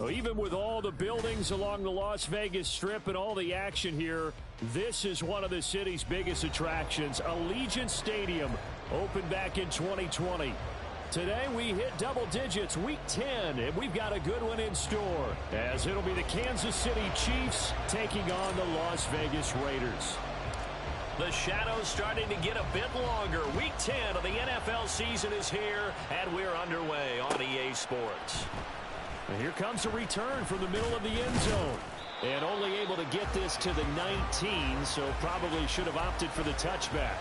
Well, even with all the buildings along the Las Vegas Strip and all the action here, this is one of the city's biggest attractions. Allegiant Stadium opened back in 2020. Today we hit double digits, week 10, and we've got a good one in store, as it'll be the Kansas City Chiefs taking on the Las Vegas Raiders. The shadow's starting to get a bit longer. Week 10 of the NFL season is here, and we're underway on EA Sports. And here comes a return from the middle of the end zone. And only able to get this to the 19, so probably should have opted for the touchback.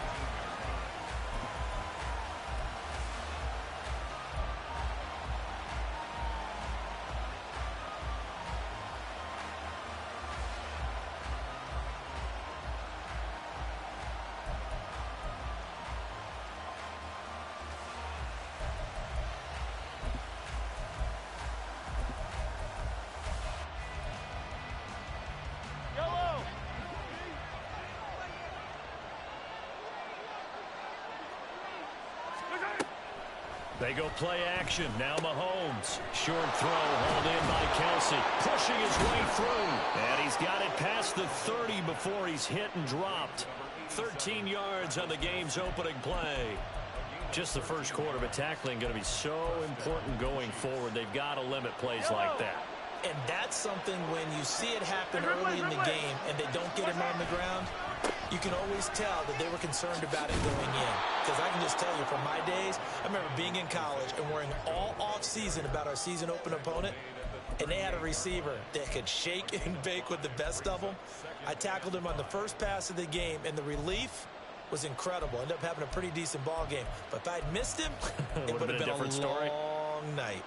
They go play action. Now Mahomes. Short throw hauled in by Kelsey. Pushing his way through. And he's got it past the 30 before he's hit and dropped. 13 yards on the game's opening play. Just the first quarter, but tackling going to be so important going forward. They've got to limit plays like that. And that's something when you see it happen early in the game and they don't get him on the ground, you can always tell that they were concerned about it going in. Because I can just tell you from my days, I remember being in college and worrying all off-season about our season open opponent, and they had a receiver that could shake and bake with the best of them. I tackled him on the first pass of the game, and the relief was incredible. Ended up having a pretty decent ball game. But if I'd missed him, it would have been a different story. Long night.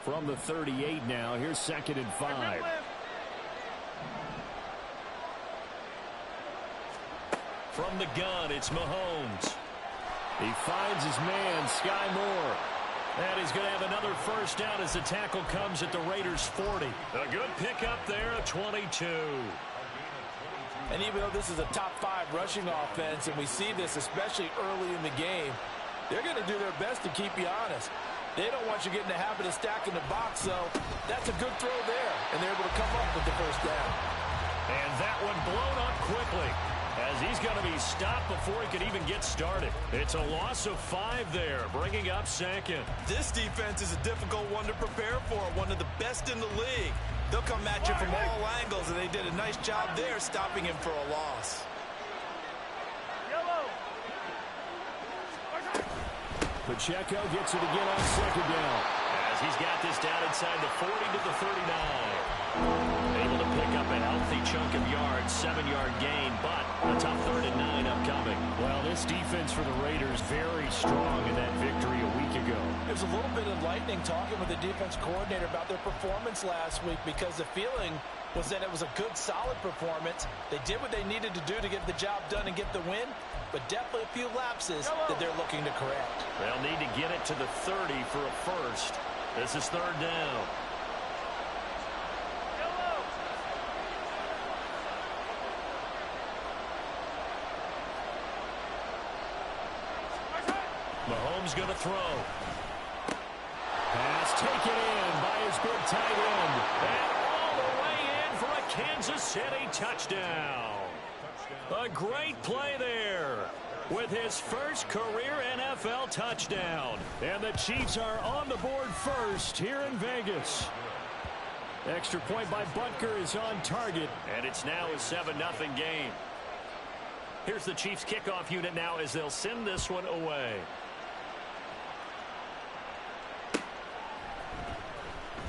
From the 38 now, here's 2nd and 5. From the gun, it's Mahomes. He finds his man, Sky Moore. And he's going to have another first down as the tackle comes at the Raiders' 40. A good pickup there, a 22. And even though this is a top 5 rushing offense, and we see this especially early in the game, they're going to do their best to keep you honest. They don't want you getting the habit of stacking the box, so that's a good throw there. And they're able to come up with the first down. And that one blown up quickly, as he's going to be stopped before he could even get started. It's a loss of 5 there, bringing up 2nd. This defense is a difficult one to prepare for, one of the best in the league. They'll come at you from all angles, and they did a nice job there stopping him for a loss. Pacheco gets it again on 2nd down. As he's got this down inside the 40 to the 39. Able to pick up a healthy chunk of yards, 7-yard gain, but a tough 3rd and 9 upcoming. Well, this defense for the Raiders very strong in that victory a week ago. It was a little bit enlightening talking with the defense coordinator about their performance last week, because the feeling was that it was a good, solid performance. They did what they needed to do to get the job done and get the win, but definitely a few lapses that they're looking to correct. They'll need to get it to the 30 for a first. This is 3rd down. Mahomes going to throw. Pass taken in by his big tight end. And all the way in for a Kansas City touchdown. A great play there with his first career NFL touchdown. And the Chiefs are on the board first here in Vegas. Extra point by Butker is on target. And it's now a 7-0 game. Here's the Chiefs kickoff unit now as they'll send this one away.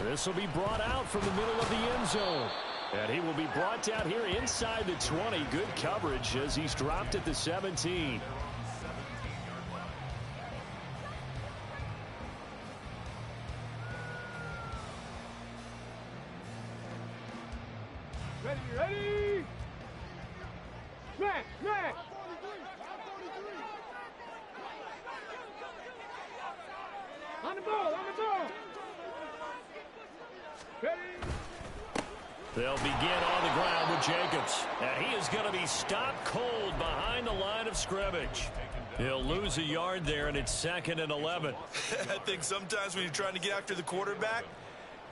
This will be brought out from the middle of the end zone. And he will be brought down here inside the 20. Good coverage as he's dropped at the 17. Ready! Smash! On the ball! Ready! They'll begin on the ground with Jacobs. And he is going to be stopped cold behind the line of scrimmage. He'll lose a yard there, and it's 2nd and 11. I think sometimes when you're trying to get after the quarterback,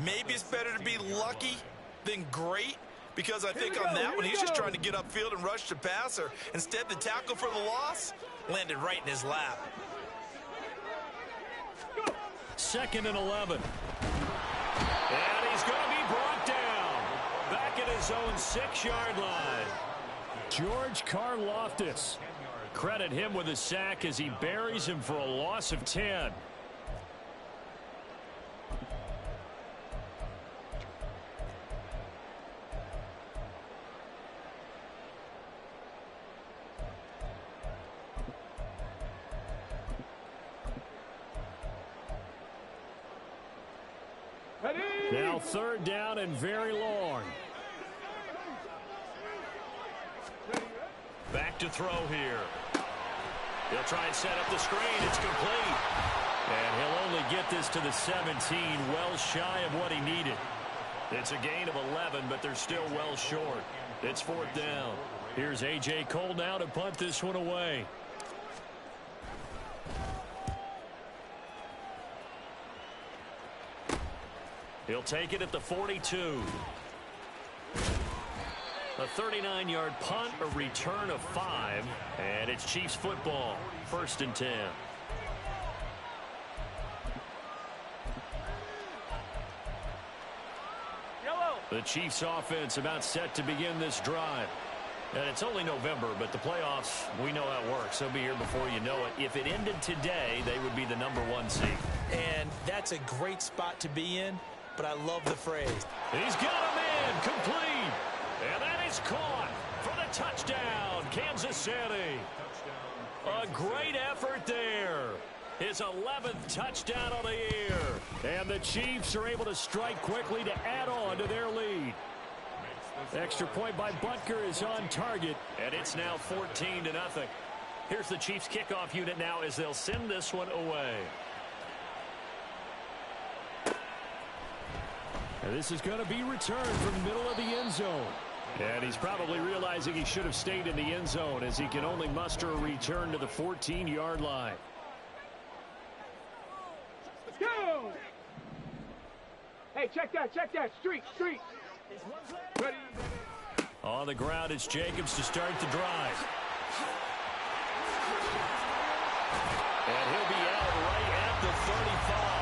Maybe it's better to be lucky than great, because I think on that one, he's just trying to get upfield and rush the passer. Instead, the tackle for the loss landed right in his lap. 2nd and 11. And he's going to be brought down. Back at his own 6-yard line. George Karlaftis. Credit him with a sack as he buries him for a loss of 10. Now 3rd down and very long. Back to throw here. He'll try and set up the screen. It's complete. And he'll only get this to the 17, well shy of what he needed. It's a gain of 11, but they're still well short. It's 4th down. Here's A.J. Cole now to punt this one away. He'll take it at the 42. A 39-yard punt, a return of 5, and it's Chiefs football. 1st and 10. The Chiefs offense about set to begin this drive. And it's only November, but the playoffs, we know how it works. They'll be here before you know it. If it ended today, they would be the #1 seed. And that's a great spot to be in, but I love the phrase. He's got a man complete. And that is caught for the touchdown, Kansas City. A great effort there. His 11th touchdown of the year. And the Chiefs are able to strike quickly to add on to their lead. Extra point by Butker is on target, and it's now 14-0. Here's the Chiefs kickoff unit now as they'll send this one away. And this is going to be returned from the middle of the end zone. And he's probably realizing he should have stayed in the end zone as he can only muster a return to the 14-yard line. Go! Hey, check that. Street. Ready? On the ground, it's Jacobs to start the drive. And he'll be out right at the 35.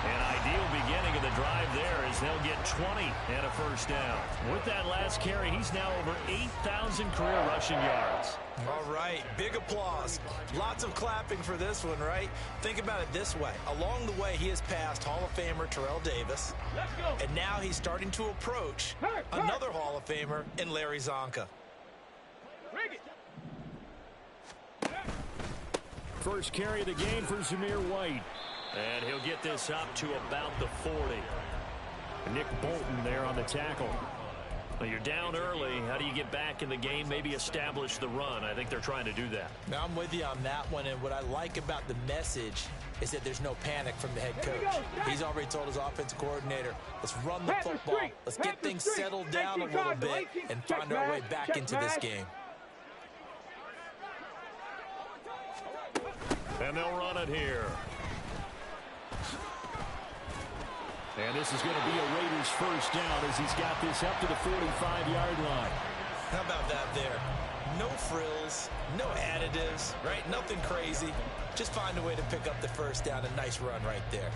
An ideal beginning of the drive there as they'll get 20 and a 1st down. With that last carry, he's now over 8,000 career rushing yards. All right, big applause. Lots of clapping for this one, right? Think about it this way. Along the way, he has passed Hall of Famer Terrell Davis. Let's go. And now he's starting to approach another Hall of Famer in Larry Zonka. Bring it. First carry of the game for Zamir White. And he'll get this up to about the 40. Nick Bolton there on the tackle. Well, you're down early. How do you get back in the game? Maybe establish the run. I think they're trying to do that. Now, I'm with you on that one, and what I like about the message is that there's no panic from the head coach. He's already told his offensive coordinator, let's run the football. Let's get things settled down a little bit and find our way back into this game. And they'll run it here. And this is going to be a Raiders 1st down as he's got this up to the 45-yard line. How about that there? No frills, no additives, right? Nothing crazy. Just find a way to pick up the 1st down. A nice run right there.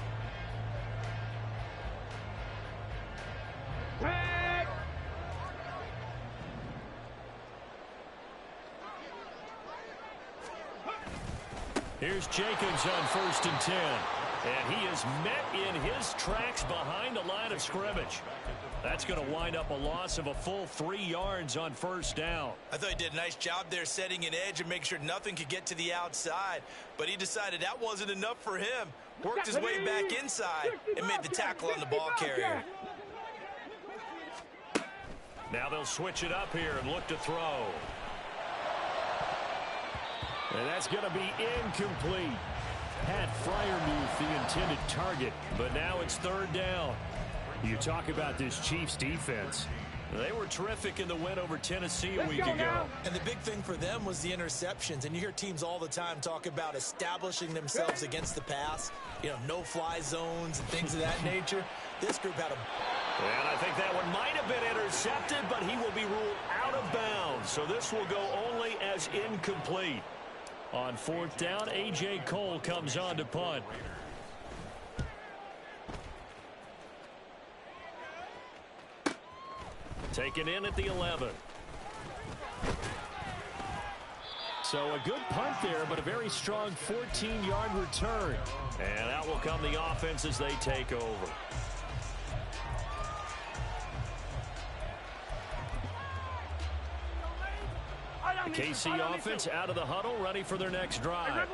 Here's Jacobs on 1st and 10. And he is met in his tracks behind the line of scrimmage. That's going to wind up a loss of a full 3 yards on 1st down. I thought he did a nice job there setting an edge and make sure nothing could get to the outside. But he decided that wasn't enough for him. Worked his way back inside and made the tackle on the ball carrier. Now they'll switch it up here and look to throw. And that's going to be incomplete. Pat Freiermuth, the intended target, but now it's 3rd down. You talk about this Chiefs defense. They were terrific in the win over Tennessee a week ago. Now. And the big thing for them was the interceptions. And you hear teams all the time talk about establishing themselves against the pass. You know, no-fly zones and things of that nature. This group had a... And I think that one might have been intercepted, but he will be ruled out of bounds. So this will go only as incomplete. On fourth down, A.J. Cole comes on to punt. Taken in at the 11. So a good punt there, but a very strong 14-yard return. And out will come the offense as they take over. The KC offense out of the huddle, ready for their next drive.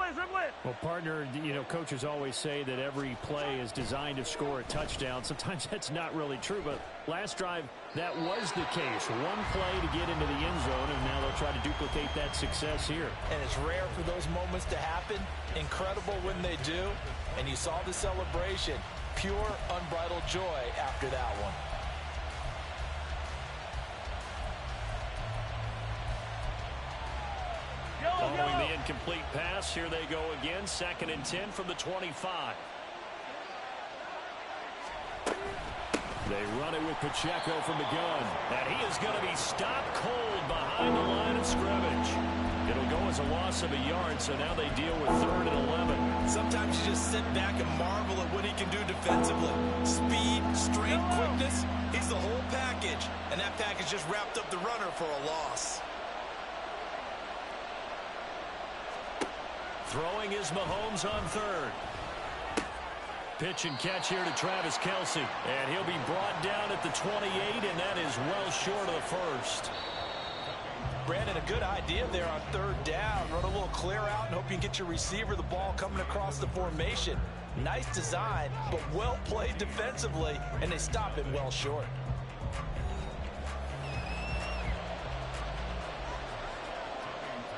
Well, partner, you know, coaches always say that every play is designed to score a touchdown. Sometimes that's not really true, but last drive, that was the case. One play to get into the end zone, and now they'll try to duplicate that success here. And it's rare for those moments to happen. Incredible when they do. And you saw the celebration. Pure, unbridled joy after that one. Following the incomplete pass, here they go again. 2nd and 10 from the 25. They run it with Pacheco from the gun. And he is going to be stopped cold behind the line of scrimmage. It'll go as a loss of a yard, so now they deal with 3rd and 11. Sometimes you just sit back and marvel at what he can do defensively. Speed, strength, quickness. He's the whole package. And that package just wrapped up the runner for a loss. Throwing is Mahomes on 3rd. Pitch and catch here to Travis Kelce. And he'll be brought down at the 28, and that is well short of the first. Brandon, a good idea there on 3rd down. Run a little clear out and hope you can get your receiver the ball coming across the formation. Nice design, but well played defensively, and they stop it well short.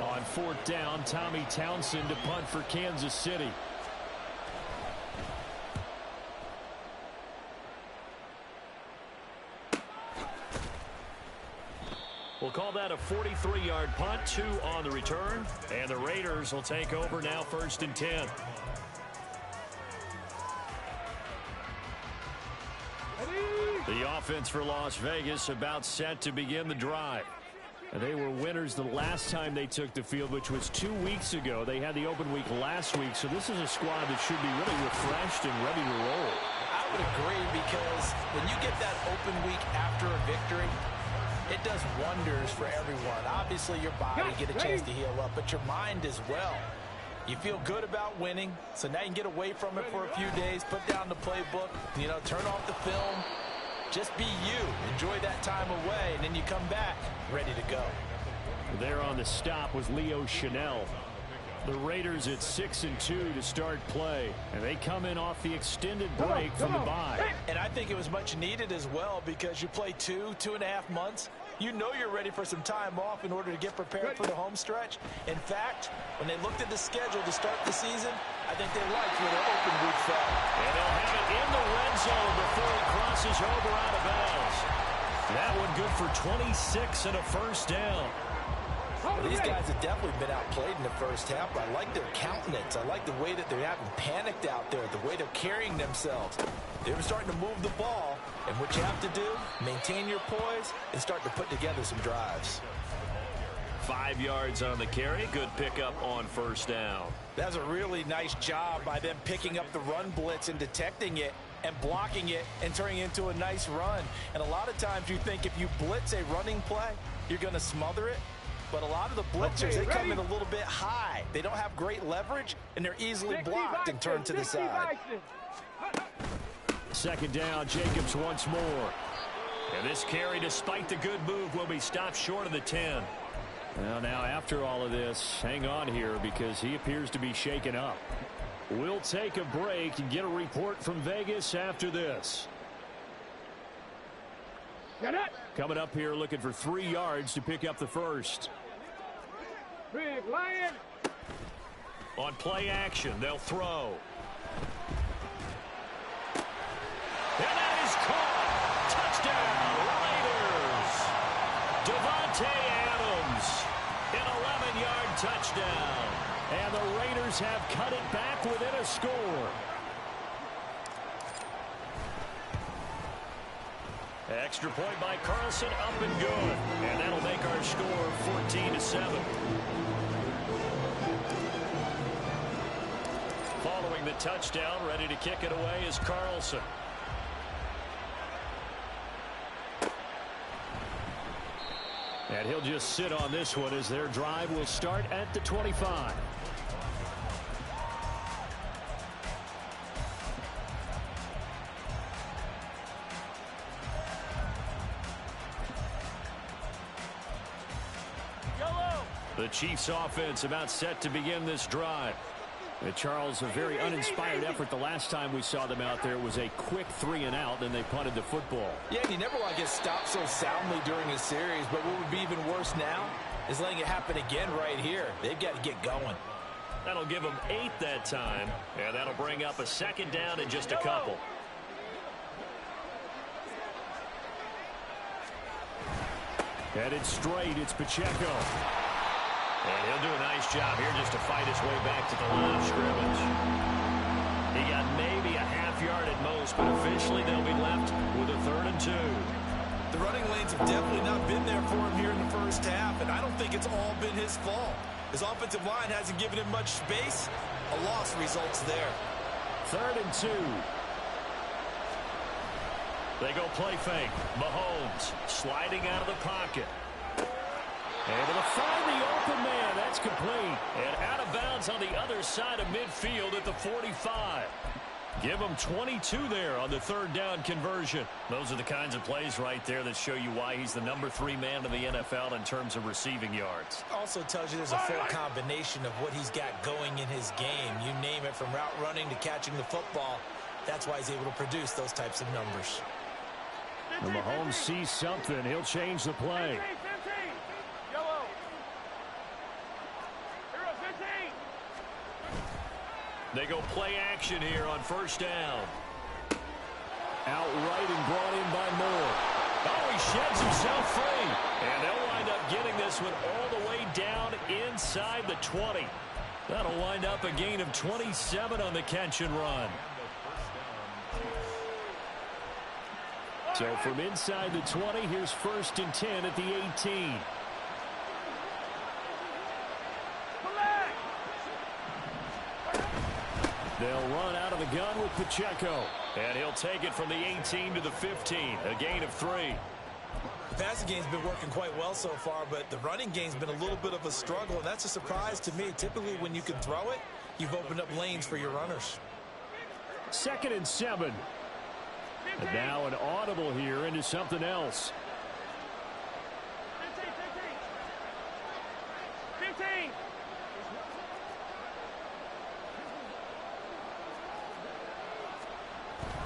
On 4th down, Tommy Townsend to punt for Kansas City. We'll call that a 43-yard punt, 2 on the return. And the Raiders will take over now, 1st and 10. The offense for Las Vegas about set to begin the drive. And they were winners the last time they took the field, which was 2 weeks ago. They had the open week last week, so this is a squad that should be really refreshed and ready to roll. I would agree, because when you get that open week after a victory, it does wonders for everyone. Obviously, your body get a chance to heal up, but your mind as well. You feel good about winning, so now you can get away from it for a few days, put down the playbook, you know, turn off the film. Just be you. Enjoy that time away, and then you come back ready to go. There on the stop was Leo Chanel. The Raiders at 6-2 to start play, and they come in off the extended break from the bye. And I think it was much needed as well, because you play 2.5 months. You know you're ready for some time off in order to get prepared for the home stretch. In fact, when they looked at the schedule to start the season, I think they liked where their open week fell. And they'll have it in the red zone before he crosses over out of bounds. That one good for 26 and a 1st down. These guys have definitely been outplayed in the first half, but I like their countenance. I like the way that they haven't panicked out there, the way they're carrying themselves. They're starting to move the ball, and what you have to do, maintain your poise and start to put together some drives. 5 yards on the carry. Good pickup on 1st down. That's a really nice job by them picking up the run blitz and detecting it and blocking it and turning it into a nice run. And a lot of times you think if you blitz a running play, you're going to smother it. But a lot of the blitzers, they come in a little bit high. They don't have great leverage, and they're easily blocked and turned to the side. 2nd down, Jacobs once more. And this carry, despite the good move, will be stopped short of the 10. Well, now after all of this, hang on here, because he appears to be shaken up. We'll take a break and get a report from Vegas after this. Coming up here looking for 3 yards to pick up the first. Big Lion. On play action, they'll throw. And that is caught. Touchdown, Raiders. Davante Adams, an 11-yard touchdown. And the Raiders have cut it back within a score. Extra point by Carlson, up and good. And that'll make our score 14-7. Following the touchdown, ready to kick it away is Carlson. And he'll just sit on this one as their drive will start at the 25. The Chiefs offense about set to begin this drive. Charles, a very uninspired effort the last time we saw them out there. It was a quick 3-and-out, then they punted the football. Yeah, and you never want to get stopped so soundly during a series, but what would be even worse now is letting it happen again right here. They've got to get going. That'll give them 8 that time, and that'll bring up a second down in just a couple. Headed straight, it's Pacheco. And he'll do a nice job here just to fight his way back to the line of scrimmage. He got maybe a half yard at most, but officially they'll be left with a 3rd and 2. The running lanes have definitely not been there for him here in the first half, and I don't think it's all been his fault. His offensive line hasn't given him much space. A loss results there. 3rd and 2. They go play fake. Mahomes sliding out of the pocket. Able to find the open man. That's complete. And out of bounds on the other side of midfield at the 45. Give him 22 there on the 3rd down conversion. Those are the kinds of plays right there that show you why he's the number 3 man in the NFL in terms of receiving yards. Also tells you there's a full combination of what he's got going in his game. You name it, from route running to catching the football. That's why he's able to produce those types of numbers. And Mahomes sees something. He'll change the play. They go play action here on 1st down. Outright and brought in by Moore. Oh, he sheds himself free. And they'll wind up getting this one all the way down inside the 20. That'll wind up a gain of 27 on the catch and run. So from inside the 20, here's 1st and 10 at the 18. They'll run out of the gun with Pacheco. And he'll take it from the 18 to the 15. A gain of 3. The passing game's been working quite well so far, but the running game's been a little bit of a struggle, and that's a surprise to me. Typically, when you can throw it, you've opened up lanes for your runners. 2nd and 7. And now an audible here into something else. 15.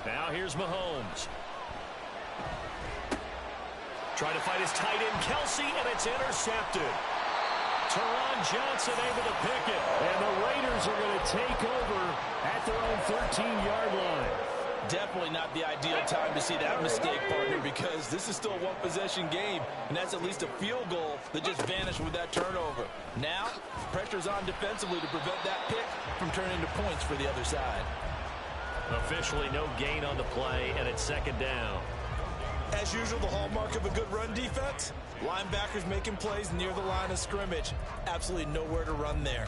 Now here's Mahomes. Trying to fight his tight end, Kelsey, and it's intercepted. Teron Johnson able to pick it. And the Raiders are going to take over at their own 13-yard line. Definitely not the ideal time to see that mistake, partner, because this is still a one-possession game, and that's at least a field goal that just vanished with that turnover. Now, pressure's on defensively to prevent that pick from turning into points for the other side. Officially no gain on the play, and it's 2nd down. As usual, the hallmark of a good run defense, linebackers making plays near the line of scrimmage. Absolutely nowhere to run there.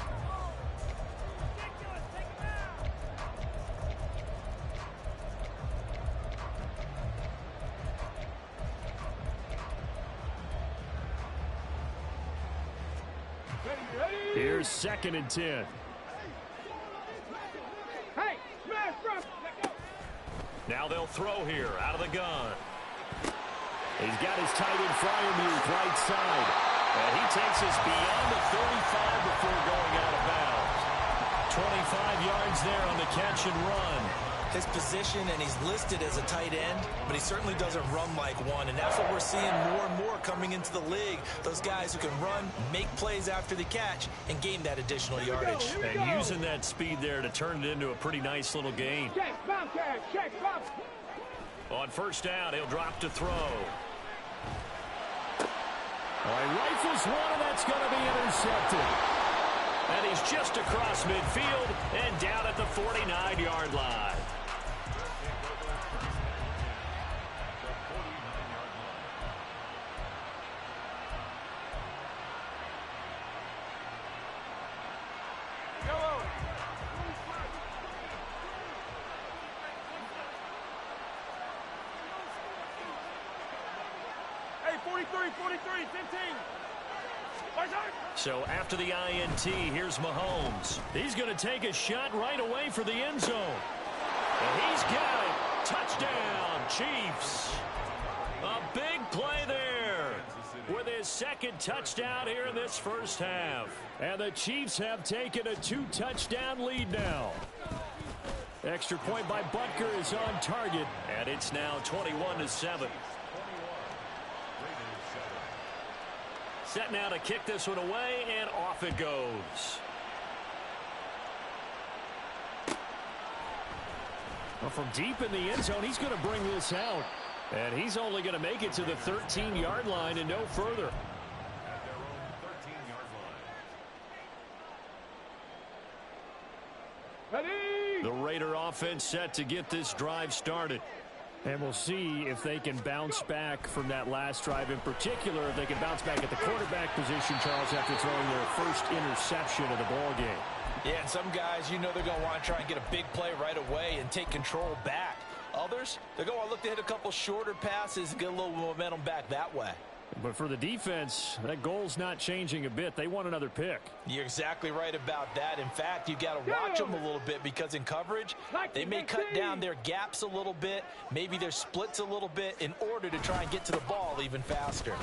Here's 2nd and 10. Hey, smash, bro. Now they'll throw here out of the gun. He's got his tight end Fryermuth right side. And he takes us beyond the 35 before going out of bounds. 25 yards there on the catch and run. His position, and he's listed as a tight end, but he certainly doesn't run like one, and that's what we're seeing more and more coming into the league. Those guys who can run, make plays after the catch, and gain that additional yardage. And using that speed there to turn it into a pretty nice little gain. Check, Bobcat, check, Bob. On 1st down, he'll drop to throw. Well, he rifles one, and that's going to be intercepted. And he's just across midfield and down at the 49-yard line. Hey, 43, 15. So after the INT, here's Mahomes. He's going to take a shot right away for the end zone. And he's got it. Touchdown, Chiefs. A big play there with his second touchdown here in this first half. And the Chiefs have taken a 2-touchdown lead now. Extra point by Butker is on target. And it's now 21-7. Set now to kick this one away, and off it goes. Well, from deep in the end zone, he's going to bring this out. And he's only going to make it to the 13-yard line and no further. Ready? The Raider offense set to get this drive started. And we'll see if they can bounce back from that last drive, in particular, if they can bounce back at the quarterback position, Charles, after throwing their first interception of the ball game. Yeah, and some guys, you know they're going to want to try and get a big play right away and take control back. Others, they're going to look to hit a couple shorter passes and get a little momentum back that way. But for the defense, that goal's not changing a bit. They want another pick. You're exactly right about that. In fact, you've got to watch them a little bit because in coverage, they may cut down their gaps a little bit, maybe their splits a little bit in order to try and get to the ball even faster.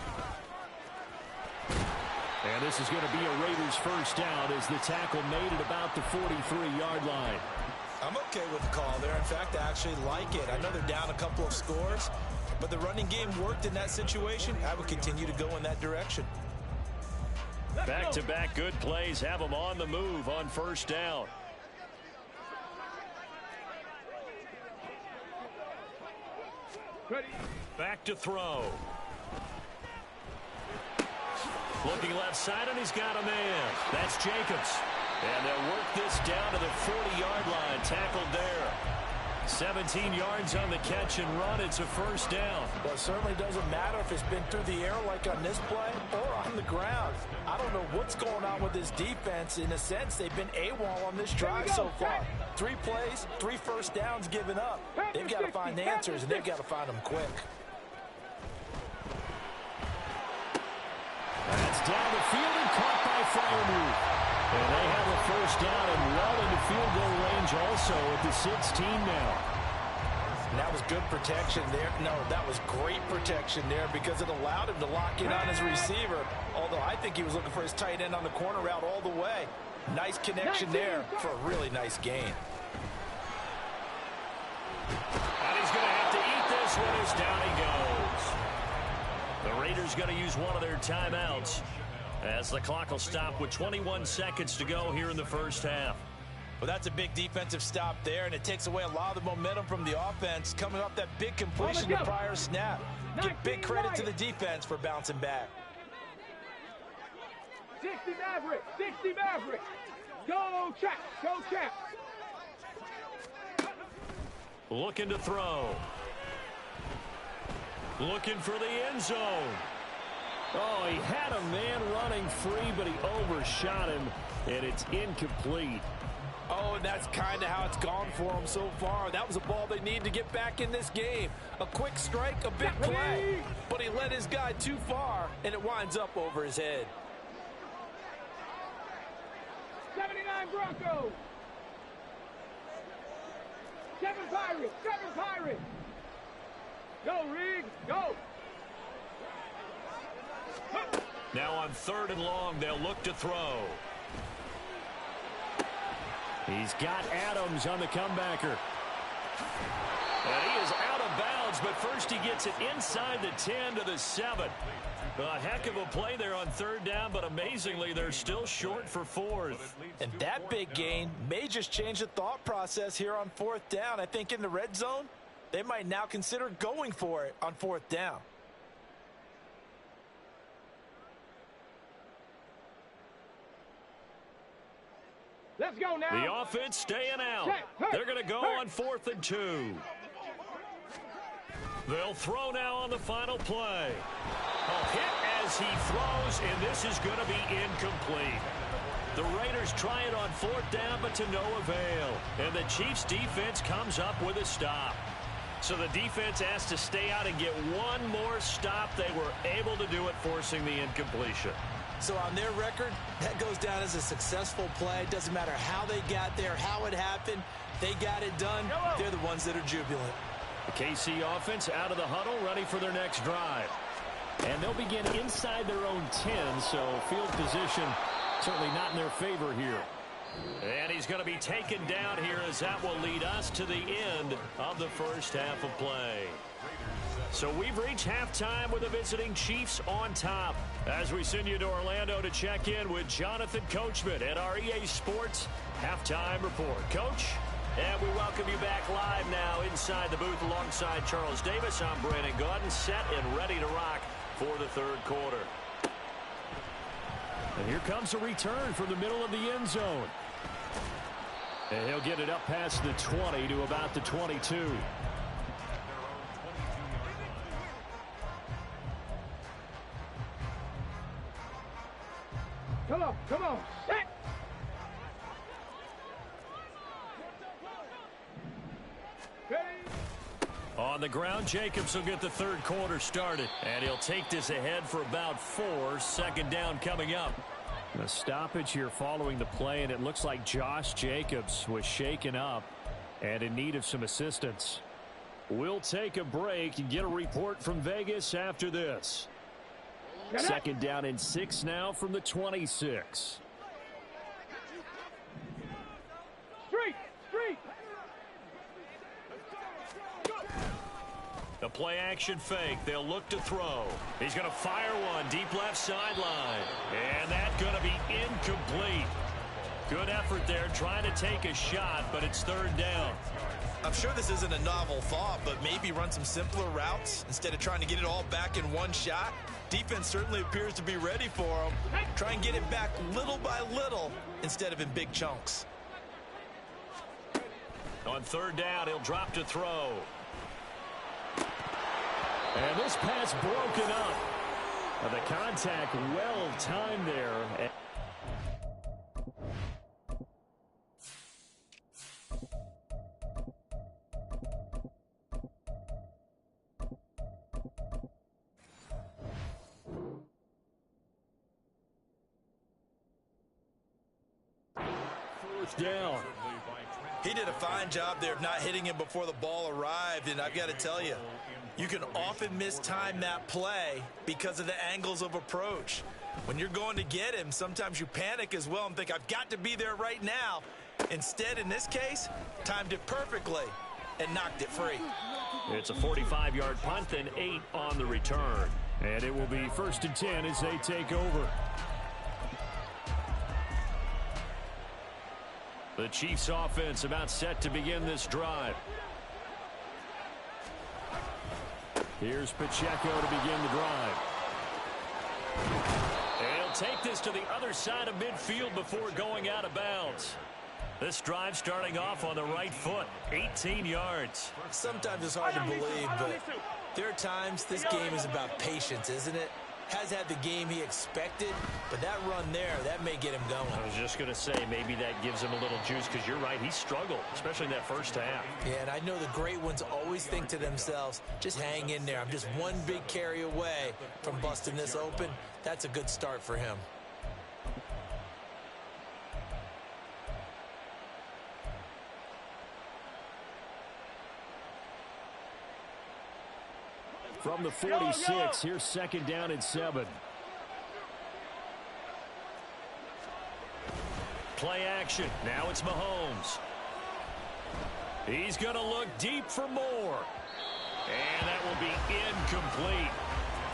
And this is going to be a Raiders first down as the tackle made at about the 43-yard line. I'm okay with the call there. In fact, I actually like it. I know they're down a couple of scores, but the running game worked in that situation. I would continue to go in that direction. Back-to-back good plays have them on the move on first down. Ready? Back to throw. Looking left side, and he's got a man. That's Jacobs. And they'll work this down to the 40-yard line. Tackled there. 17 yards on the catch and run. It's a first down. Well, it certainly doesn't matter if it's been through the air like on this play or on the ground. I don't know what's going on with this defense. In a sense, they've been AWOL on this drive so far. 3 plays, 3 first downs given up. They've got to find answers, and they've got to find them quick. That's down the field and caught by Freiermuth. And they have a first down and well into field goal range also at the 16 now. And that was good protection there. No, that was great protection there because it allowed him to lock in on his receiver. Although I think he was looking for his tight end on the corner route all the way. Nice connection there for a really nice gain. And he's going to have to eat this one as down he goes. The Raiders going to use one of their timeouts as the clock will stop with 21 seconds to go here in the first half. Well, that's a big defensive stop there, and it takes away a lot of the momentum from the offense coming off that big completion the prior snap. Give big credit to the defense for bouncing back. 60 Maverick, 60 Maverick. Go, Chap, go, Chap. Looking to throw. Looking for the end zone. Oh, he had a man running free, but he overshot him, and it's incomplete. Oh, and that's kind of how it's gone for them so far. That was a ball they need to get back in this game. A quick strike, a big play. But he led his guy too far, and it winds up over his head. 79 Broncos. 7 Pirates, 7 Pirates. Go, Rig, go. Now on 3rd and long, they'll look to throw. He's got Adams on the comebacker. And he is out of bounds, but first he gets it inside the 10 to the 7. A heck of a play there on 3rd down, but amazingly, they're still short for 4th. And that big gain may just change the thought process here on 4th down. I think in the red zone, they might now consider going for it on 4th down. Let's go now. The offense staying out. They're going to go on 4th and 2. They'll throw now on the final play. Hit as he throws, and this is going to be incomplete. The Raiders try it on 4th down, but to no avail. And the Chiefs' defense comes up with a stop. So the defense has to stay out and get one more stop. They were able to do it, forcing the incompletion. So on their record, that goes down as a successful play. Doesn't matter how they got there, how it happened. They got it done. They're the ones that are jubilant. The KC offense out of the huddle, ready for their next drive. And they'll begin inside their own 10, so field position certainly not in their favor here. And he's going to be taken down here as that will lead us to the end of the first half of play. So we've reached halftime with the visiting Chiefs on top. As we send you to Orlando to check in with Jonathan Coachman at our EA Sports Halftime Report. Coach, and we welcome you back live now inside the booth alongside Charles Davis. I'm Brandon Gaudin, set and ready to rock for the third quarter. And here comes a return from the middle of the end zone. And he'll get it up past the 20 to about the 22. Come on, set. On the ground, Jacobs will get the third quarter started. And he'll take this ahead for about 4. 2nd down coming up. A stoppage here following the play, and it looks like Josh Jacobs was shaken up and in need of some assistance. We'll take a break and get a report from Vegas after this. 2nd down and 6 now from the 26. Street. The play action fake. They'll look to throw. He's going to fire one deep left sideline. And that's going to be incomplete. Good effort there trying to take a shot, but it's 3rd down. I'm sure this isn't a novel thought, but maybe run some simpler routes instead of trying to get it all back in one shot. Defense certainly appears to be ready for him. Try and get it back little by little instead of in big chunks. On 3rd down, he'll drop to throw. And this pass broken up. The contact well timed there. Fourth down. He did a fine job there of not hitting him before the ball arrived, and I've got to tell you, you can often mistime that play because of the angles of approach. When you're going to get him, sometimes you panic as well and think, I've got to be there right now. Instead, in this case, timed it perfectly and knocked it free. It's a 45-yard punt and 8 on the return. And it will be 1st and 10 as they take over. The Chiefs offense about set to begin this drive. Here's Pacheco to begin the drive. And he'll take this to the other side of midfield before going out of bounds. This drive starting off on the right foot, 18 yards. Sometimes it's hard to believe, but there are times this game is about patience, isn't it? Has had the game he expected, but that run there, that may get him going. I was just going to say, maybe that gives him a little juice, because you're right, he struggled, especially in that first half. Yeah, and I know the great ones always think to themselves, just hang in there. I'm just one big carry away from busting this open. That's a good start for him. From the 46, here's 2nd down and 7. Play action. Now it's Mahomes. He's going to look deep for more. And that will be incomplete.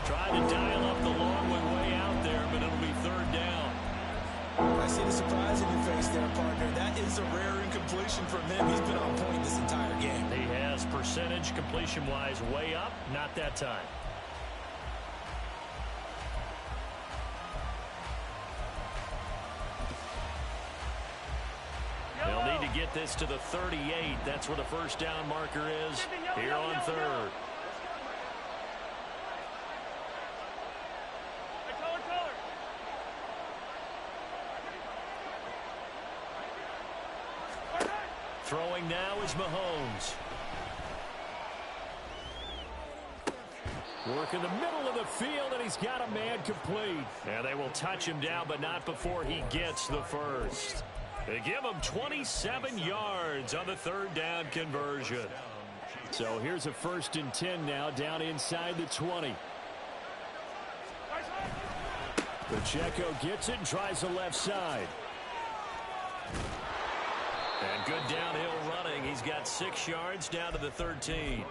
Tried to dial up the long one way out there, but it'll be 3rd down. I see the surprise in your face there, partner. That is a rare incompletion from him. He's been on point this entire game. He has percentage completion-wise way up. Not that time. get this to the 38. That's where the first down marker is here on third. Throwing now is Mahomes. Work in the middle of the field, and he's got a man complete. And they will touch him down, but not before he gets the first. They give him 27 yards on the third down conversion. So here's a 1st and 10 now, down inside the 20. Pacheco gets it and tries the left side. And good downhill running. He's got 6 yards down to the 13.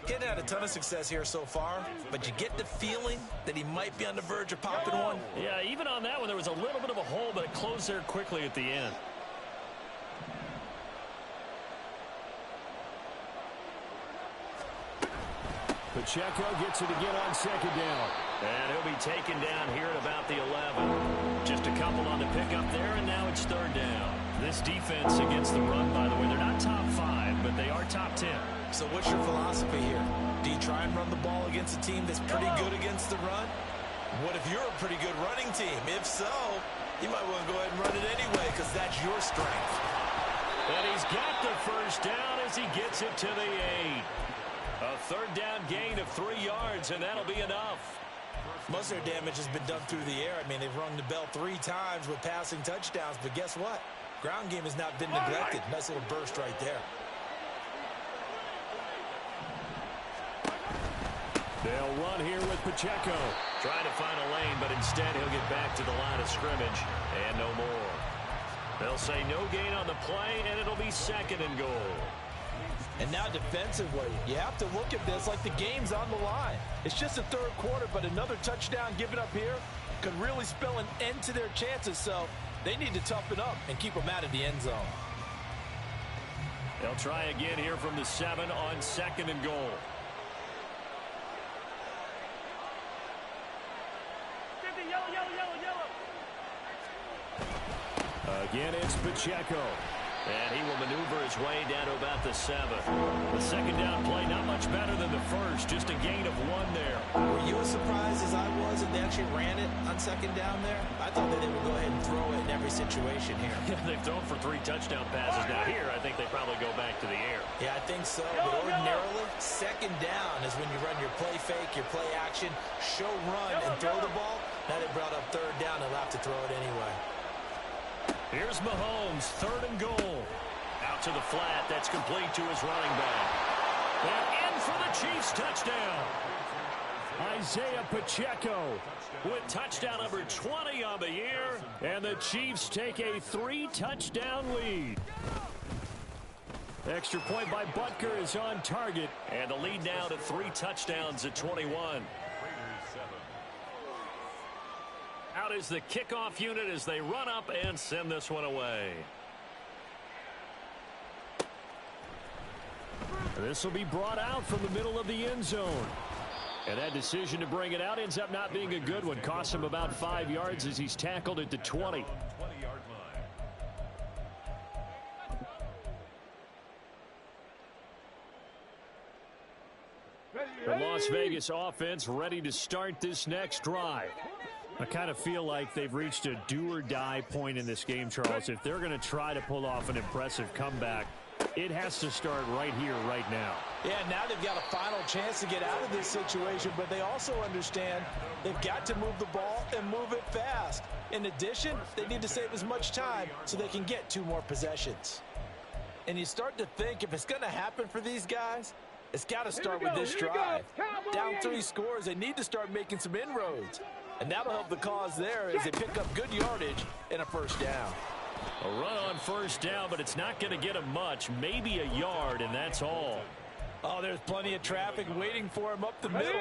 Getting had a ton of success here so far, but you get the feeling that he might be on the verge of popping one. Yeah, even on that one, there was a little bit of a hole, but it closed there quickly at the end. Pacheco gets it again on 2nd down. And he'll be taken down here at about the 11. Just a couple on the pickup there, and now it's 3rd down. This defense against the run, by the way, they're not top 5, but they are top 10. So what's your philosophy here? Do you try and run the ball against a team that's pretty good against the run? What if you're a pretty good running team? If so, you might want to go ahead and run it anyway because that's your strength. And he's got the first down as he gets it to the 8. A 3rd down gain of 3 yards, and that'll be enough. Most of their damage has been done through the air. I mean, they've rung the bell 3 times with passing touchdowns, but guess what? Ground game has not been neglected. Nice little burst right there. They'll run here with Pacheco. Trying to find a lane, but instead he'll get back to the line of scrimmage and no more. They'll say no gain on the play, and it'll be 2nd and goal. And now defensively, you have to look at this like the game's on the line. It's just the 3rd quarter, but another touchdown given up here could really spell an end to their chances, so they need to toughen up and keep them out of the end zone. They'll try again here from the 7 on 2nd and goal. Again, it's Pacheco. And he will maneuver his way down to about the 7. The 2nd down play, not much better than the first. Just a gain of 1 there. Were you as surprised as I was that they actually ran it on 2nd down there? I thought that they would go ahead and throw it in every situation here. They've thrown for 3 touchdown passes. Now here, I think they probably go back to the air. Yeah, I think so. But ordinarily, 2nd down is when you run your play fake, your play action, show run, and throw the ball. Now they brought up 3rd down. They'll have to throw it anyway. Here's Mahomes, 3rd and goal. Out to the flat. That's complete to his running back. And in for the Chiefs touchdown. Isaiah Pacheco with touchdown number 20 on the year. And the Chiefs take a 3-touchdown lead. Extra point by Butker is on target. And the lead now to 3 touchdowns at 21. Out is the kickoff unit as they run up and send this one away. This will be brought out from the middle of the end zone. And that decision to bring it out ends up not being a good one. Costs him about 5 yards as he's tackled at the 20. The Las Vegas offense ready to start this next drive. I kind of feel like they've reached a do-or-die point in this game, Charles. If they're going to try to pull off an impressive comeback, it has to start right here, right now. Yeah, now they've got a final chance to get out of this situation, but they also understand they've got to move the ball and move it fast. In addition, they need to save as much time so they can get 2 more possessions. And you start to think if it's going to happen for these guys, it's got to start with this drive. Down 3 scores, they need to start making some inroads. And that'll help the cause there as they pick up good yardage and a 1st down. A run on 1st down, but it's not going to get him much. Maybe a yard, and that's all. Oh, there's plenty of traffic waiting for him up the middle.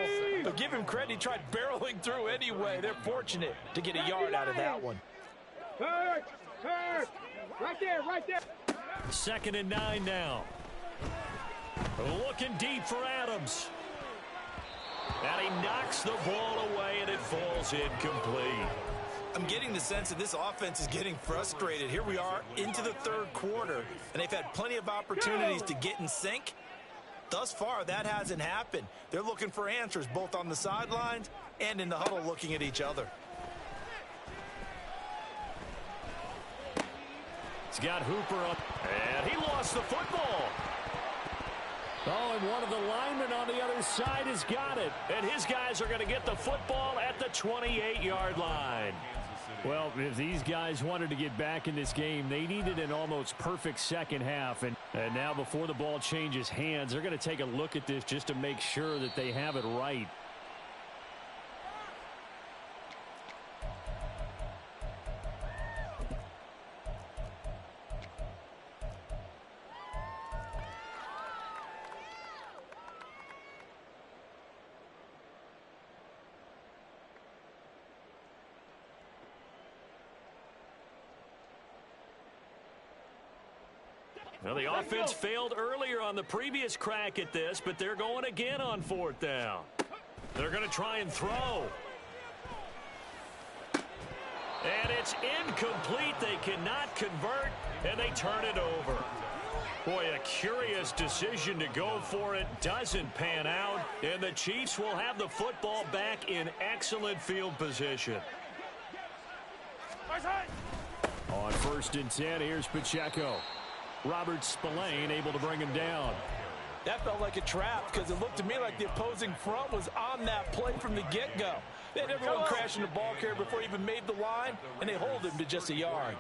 But give him credit, he tried barreling through anyway. They're fortunate to get a yard out of that one. Hurt! Right there, right there. 2nd and 9 now. Looking deep for Adams. And he knocks the ball away, and it falls incomplete. I'm getting the sense that this offense is getting frustrated. Here we are into the third quarter, and they've had plenty of opportunities to get in sync. Thus far, that hasn't happened. They're looking for answers both on the sidelines and in the huddle looking at each other. He's got Hooper up, and he lost the football. Oh, and one of the linemen on the other side has got it. And his guys are going to get the football at the 28-yard line. Well, if these guys wanted to get back in this game, they needed an almost perfect second half. And now before the ball changes hands, they're going to take a look at this just to make sure that they have it right. Well, the offense failed earlier on the previous crack at this, but they're going again on fourth down. They're going to try and throw. And it's incomplete. They cannot convert, and they turn it over. Boy, a curious decision to go for it. Doesn't pan out, and the Chiefs will have the football back in excellent field position. On 1st and 10, here's Pacheco. Robert Spillane able to bring him down. That felt like a trap because it looked to me like the opposing front was on that play from the get-go. They had everyone crashing the ball carrier before he even made the line, and they hold him to just a yard.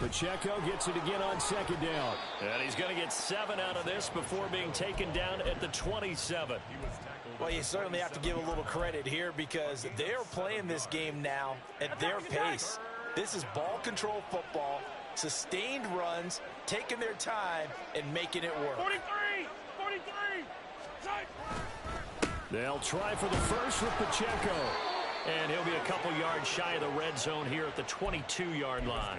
Pacheco gets it again on 2nd down. And he's going to get 7 out of this before being taken down at the 27. Well, you certainly have to give a little credit here because they are playing this game now at their pace. This is ball control football. Sustained runs, taking their time, and making it work. 43! They'll try for the first with Pacheco. And he'll be a couple yards shy of the red zone here at the 22-yard line.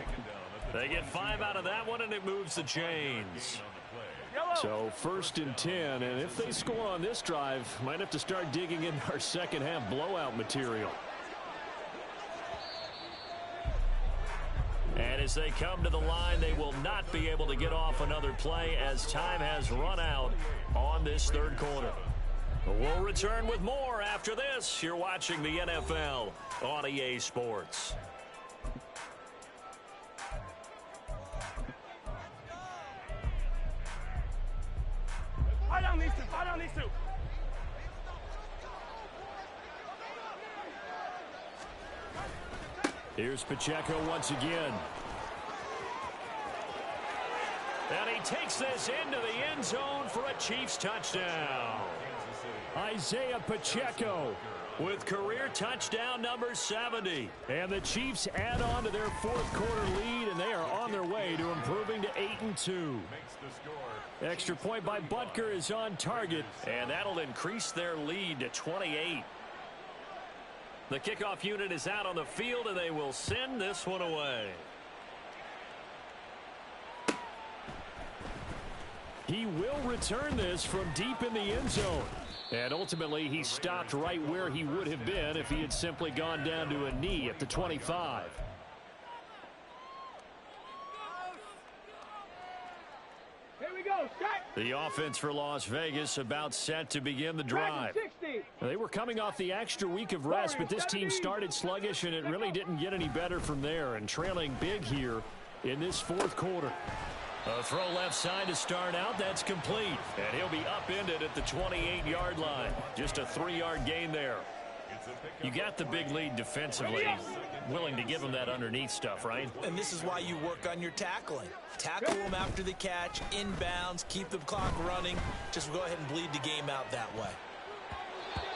They get 5 out of that one, and it moves the chains. So 1st and 10, and if they score on this drive, might have to start digging in our second half blowout material. And as they come to the line, they will not be able to get off another play as time has run out on this third quarter. We'll return with more after this. You're watching the NFL on EA Sports. I don't need to. Here's Pacheco once again. And he takes this into the end zone for a Chiefs touchdown. Isaiah Pacheco with career touchdown number 70. And the Chiefs add on to their fourth quarter lead, and they are on their way to improving to 8-2. Extra point by Butker is on target, and that'll increase their lead to 28. The kickoff unit is out on the field, and they will send this one away. He will return this from deep in the end zone. And ultimately, he stopped right where he would have been if he had simply gone down to a knee at the 25. Here we go, set. The offense for Las Vegas about set to begin the drive. They were coming off the extra week of rest, but this team started sluggish, and it really didn't get any better from there, and trailing big here in this fourth quarter. A throw left side to start out. That's complete. And he'll be upended at the 28-yard line. Just a 3-yard gain there. You got the big lead defensively. Willing to give him that underneath stuff, right? And this is why you work on your tackling. Tackle them after the catch, inbounds, keep the clock running. Just go ahead and bleed the game out that way.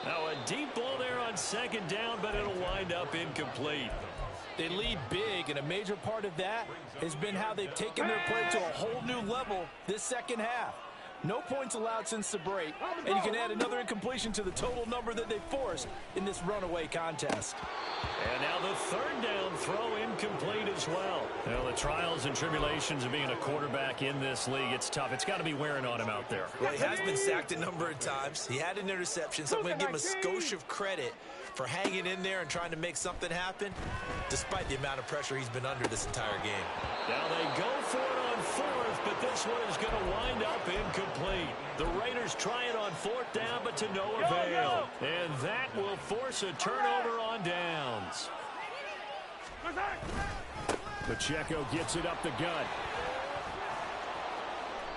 Now a deep ball there on 2nd down, but it'll wind up incomplete. They lead big, and a major part of that has been how they've taken their play to a whole new level this second half. No points allowed since the break, and you can add another incompletion to the total number that they forced in this runaway contest. And now the third down throw incomplete as well. Well, the trials and tribulations of being a quarterback in this league, it's tough. It's got to be wearing on him out there. Well, he has been sacked a number of times. He had an interception, so I'm going to give him a skosh of credit for hanging in there and trying to make something happen, despite the amount of pressure he's been under this entire game. Now they go for it on fourth, but this one is going to wind up incomplete. The Raiders try it on fourth down, but to no avail. And that will force a turnover on downs. Pacheco gets it up the gut.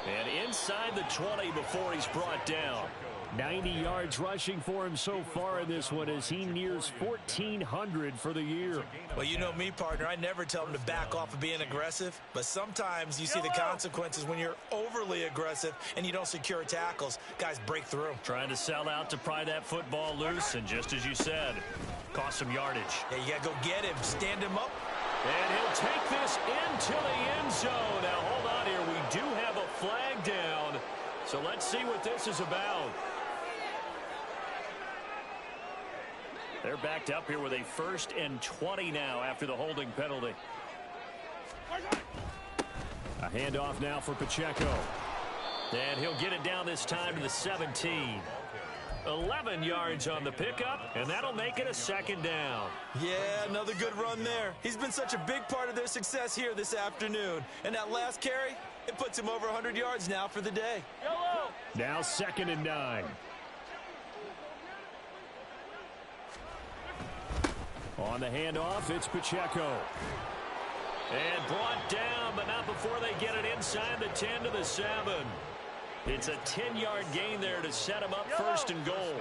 And inside the 20 before he's brought down. 90 yards rushing for him so far in this one as he nears 1,400 for the year. Well, you know me, partner. I never tell him to back off of being aggressive, but sometimes you see the consequences when you're overly aggressive and you don't secure tackles. Guys break through. Trying to sell out to pry that football loose, and just as you said, cost some yardage. Yeah, you got to go get him, stand him up. And he'll take this into the end zone. Now, hold on here. We do have a flag down, so let's see what this is about. They're backed up here with a 1st and 20 now after the holding penalty. A handoff now for Pacheco. And he'll get it down this time to the 17. 11 yards on the pickup, and that'll make it a 2nd down. Yeah, another good run there. He's been such a big part of their success here this afternoon. And that last carry, it puts him over 100 yards now for the day. Now 2nd and 9. On the handoff, it's Pacheco. And brought down, but not before they get it inside the 10 to the 7. It's a 10-yard gain there to set him up 1st and goal.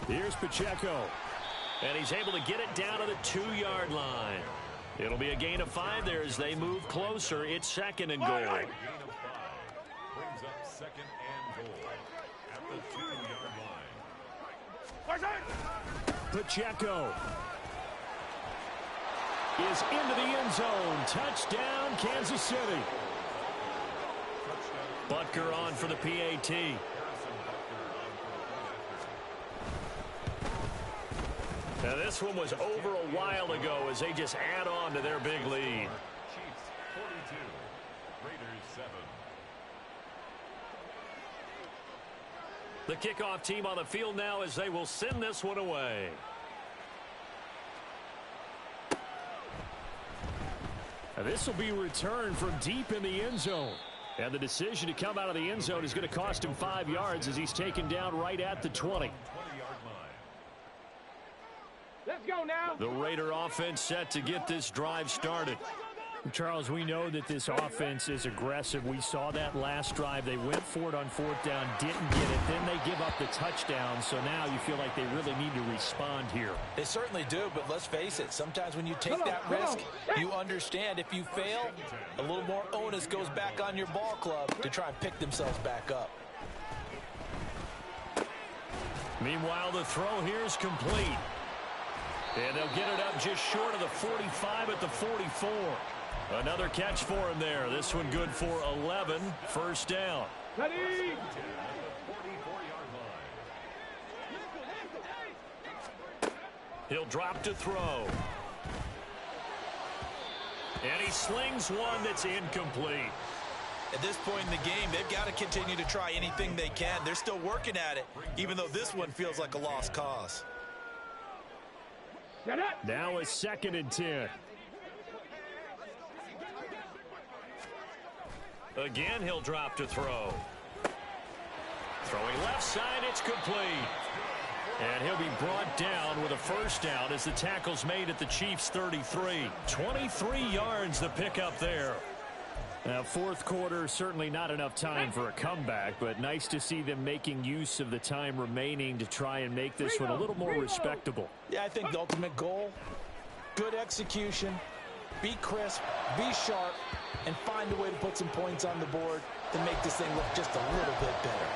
Here's Pacheco. And he's able to get it down to the 2-yard line. It'll be a gain of 5 there as they move closer. It's 2nd and goal. Brings up 2nd and goal at the 2-yard line. Pacheco is into the end zone. Touchdown, Kansas City. Butker on for the PAT. Now this one was over a while ago as they just add on to their big lead. Chiefs 42, Raiders 7. The kickoff team on the field now as they will send this one away. This will be returned from deep in the end zone. And the decision to come out of the end zone is going to cost him 5 yards as he's taken down right at the 20. Let's go now. The Raider offense set to get this drive started. Charles, we know that this offense is aggressive. We saw that last drive. They went for it on 4th down, didn't get it. Then they give up the touchdown. So now you feel like they really need to respond here. They certainly do, but let's face it. Sometimes when you take that risk, you understand if you fail, a little more onus goes back on your ball club to try and pick themselves back up. Meanwhile, the throw here is complete. And they'll get it up just short of the 45 at the 44. Another catch for him there. This one good for 11. 1st down. Ready? He'll drop to throw. And he slings one that's incomplete. At this point in the game, they've got to continue to try anything they can. They're still working at it, even though this one feels like a lost cause. Now a 2nd and 10. Again, he'll drop to throw. Throwing left side, it's complete. And he'll be brought down with a 1st down as the tackle's made at the Chiefs' 33. 23 yards the pickup there. Now, 4th quarter, certainly not enough time for a comeback, but nice to see them making use of the time remaining to try and make this one a little more respectable. Yeah, I think the ultimate goal, good execution, be crisp, be sharp, and find a way to put some points on the board to make this thing look just a little bit better.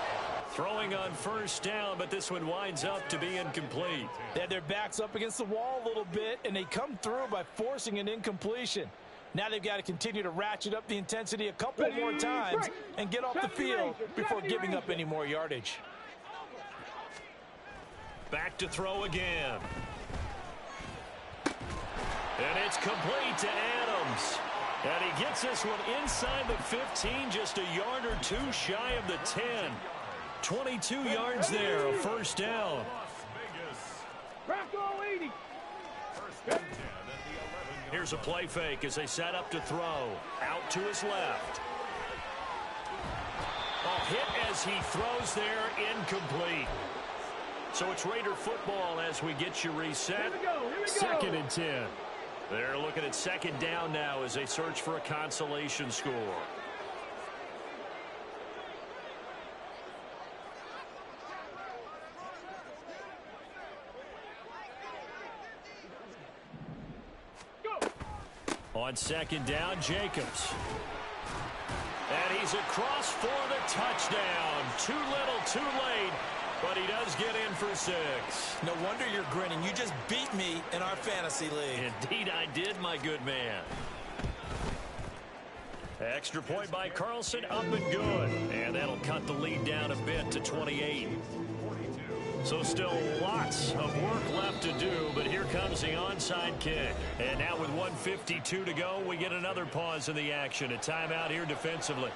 Throwing on first down, but this one winds up to be incomplete. They had their backs up against the wall a little bit, and they come through by forcing an incompletion. Now they've got to continue to ratchet up the intensity a couple more times and get off the field before giving up any more yardage. Back to throw again. And it's complete to Adams. And he gets this one inside the 15, just a yard or two shy of the 10. 22 yards there, a first down. Here's a play fake as they set up to throw. Out to his left. A hit as he throws there, incomplete. So it's Raider football as we get you reset. Here we go. Second and 10. They're looking at second down now as they search for a consolation score. On second down, Jacobs. And he's across for the touchdown. Too little, too late, but he does get in for 6. No wonder you're grinning. You just beat me in our fantasy league. Indeed I did, my good man. Extra point by Carlson, up and good. And that'll cut the lead down a bit to 28. So still lots of work left to do, but here comes the onside kick. And now with 1:52 to go, we get another pause in the action. A timeout here defensively.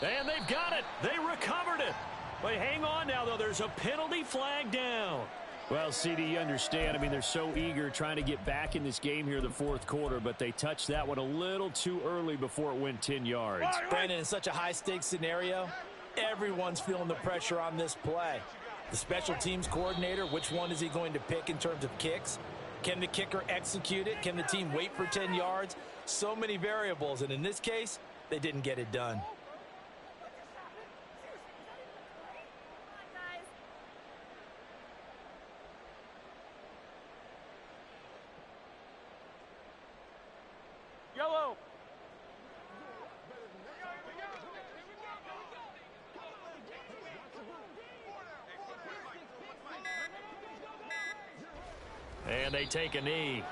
And they've got it. They recovered it. But hang on now, though. There's a penalty flag down. Well, CD, you understand. I mean, they're so eager trying to get back in this game here in the fourth quarter, but they touched that one a little too early before it went 10 yards. Brandon, in such a high-stakes scenario, everyone's feeling the pressure on this play. The special teams coordinator, which one is he going to pick in terms of kicks? Can the kicker execute it? Can the team wait for 10 yards? So many variables, and in this case, they didn't get it done. Yellow. And they take a knee.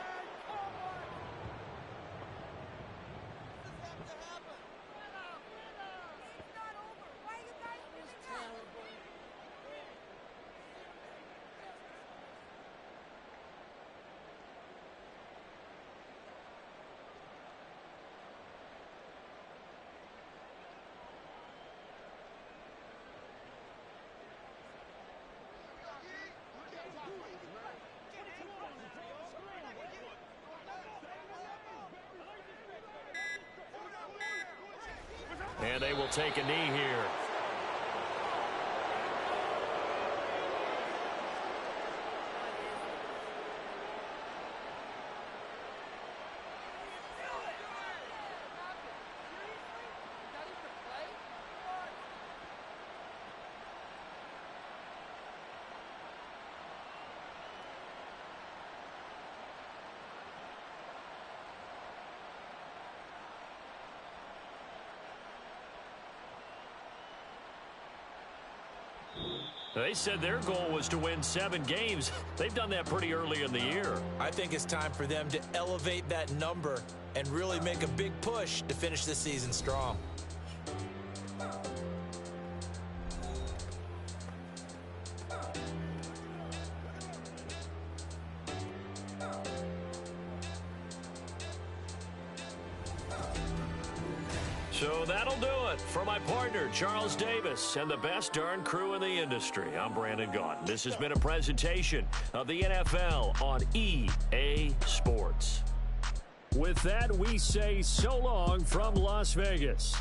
And they will take a knee here. They said their goal was to win 7 games. They've done that pretty early in the year. I think it's time for them to elevate that number and really make a big push to finish the season strong. So that'll do it. For my partner, Charles Davis, and the best darn crew in the industry, I'm Brandon Gaudin. This has been a presentation of the NFL on EA Sports. With that, we say so long from Las Vegas.